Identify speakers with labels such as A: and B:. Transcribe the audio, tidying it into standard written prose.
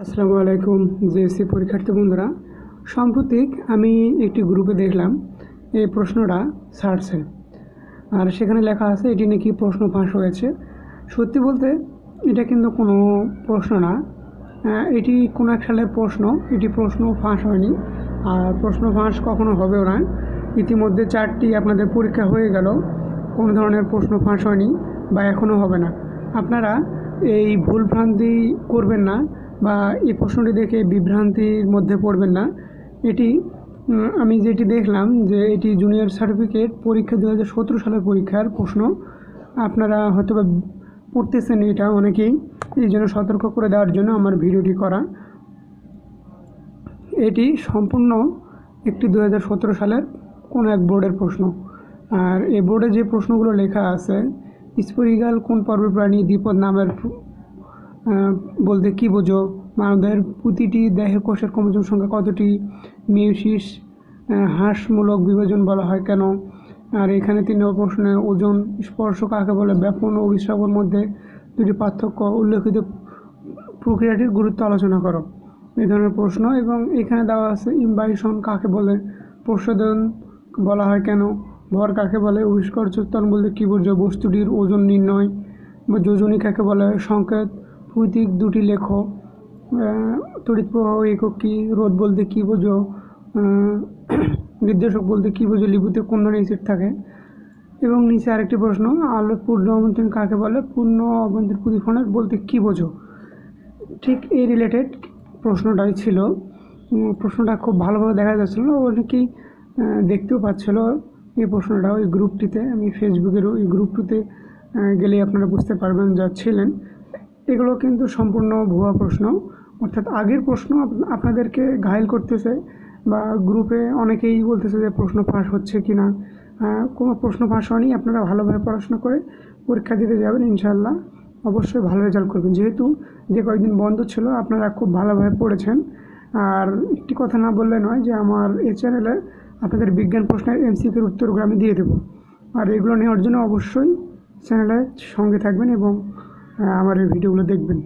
A: আসসালামু আলাইকুম জেএসসি পরীক্ষার্থী বন্ধুরা। সাম্প্রতিক আমি একটি গ্রুপে দেখলাম এই প্রশ্নটা ছাড়ছে, আর সেখানে লেখা আছে এটি নাকি প্রশ্ন ফাঁস হয়েছে। সত্যি বলতে এটা কিন্তু কোনো প্রশ্ন না, এটি কোনো এক সালের প্রশ্ন। এটি প্রশ্ন ফাঁস হয়নি, আর প্রশ্ন ফাঁস কখনো হবেও না। ইতিমধ্যে 4টি আপনাদের পরীক্ষা হয়ে গেল, কোনো ধরনের প্রশ্ন ফাঁস হয়নি বা এখনও হবে না। আপনারা এই ভুলভ্রান্তি করবেন না বা এই প্রশ্নটি দেখে বিভ্রান্তির মধ্যে পড়বেন না। এটি আমি যেটি দেখলাম যে এটি জুনিয়র সার্টিফিকেট পরীক্ষা 2017 সালের পরীক্ষার প্রশ্ন। আপনারা হয়তো বা পড়তেছেন এটা অনেকেই, এই জন্য সতর্ক করে দেওয়ার জন্য আমার ভিডিওটি করা। এটি সম্পূর্ণ একটি 2017 সালের কোনো এক বোর্ডের প্রশ্ন। আর এই বোর্ডে যে প্রশ্নগুলো লেখা আছে, স্পরিগাল কোন পর্বের প্রাণী, দ্বিপদ নামের বলতে কী বোঝো, মানবদেহের প্রতিটি দেহের কোষের ক্রোমোজোম সংখ্যা কতটি, মিউসিস হ্রাসমূলক বিভাজন বলা হয় কেন। আর এখানে 3 নম্বর প্রশ্নে ওজন স্পর্শ কাকে বলে, ব্যাপন ও অভিশ্রাবণ মধ্যে দুটি পার্থক্য, উল্লেখিত প্রক্রিয়াটির গুরুত্ব আলোচনা করো। এই ধরনের প্রশ্ন। এবং এখানে দেওয়া আছে ইমবাইশন কাকে বলে, প্রসাধন বলা হয় কেন, ভর কাকে বলে, উৎকর্ষোত্তরণ বলতে কী বোঝো, বস্তুটির ওজন নির্ণয় বা যোজনী কাকে বলে, সংকেত প্রতীক দুটি লেখো, তড়িৎ প্রবাহ একক কী, রোধ বলতে কী বোঝো, নির্দেশক বলতে কী বোঝো, লিপুতে কোন ধরনের অ্যাসিড থাকে। এবং নিচে আরেকটি প্রশ্ন, আলোর পূর্ণ অভ্যন্তরীণ কাকে বলে, পূর্ণ অভ্যন্তরীণ প্রতিফলন বলতে কী বোঝো। ঠিক এই রিলেটেড প্রশ্নটাই ছিল। প্রশ্নটা খুব ভালোভাবে দেখা যাচ্ছিলো, অনেকেই দেখতেও পাচ্ছিল এই প্রশ্নটা ওই গ্রুপটিতে। আমি ফেসবুকের ওই গ্রুপটিতে গেলে আপনারা বুঝতে পারবেন যা ছিলেন। এগুলো কিন্তু সম্পূর্ণ ভুয়া প্রশ্ন, অর্থাৎ আগের প্রশ্ন আপনাদেরকে ঘায়েল করতেছে, বা গ্রুপে অনেকেই বলতেছে যে প্রশ্ন ফাঁস হচ্ছে কি না। কোনো প্রশ্ন ফাঁস হয়নি। আপনারা ভালোভাবে পড়াশোনা করে পরীক্ষা দিতে যাবেন, ইনশাআল্লাহ অবশ্যই ভালো রেজাল্ট করবেন। যেহেতু যে কয়েকদিন বন্ধ ছিল, আপনারা খুব ভালোভাবে পড়েছেন। আর একটি কথা না বললে নয় যে আমার এই চ্যানেলে আপনাদের বিজ্ঞান প্রশ্নের এমসিকিউর উত্তরগুলো আমি দিয়ে দেবো। আর এগুলো নেওয়ার জন্য অবশ্যই চ্যানেলের সঙ্গে থাকবেন এবং আমার এই ভিডিওগুলো দেখবেন।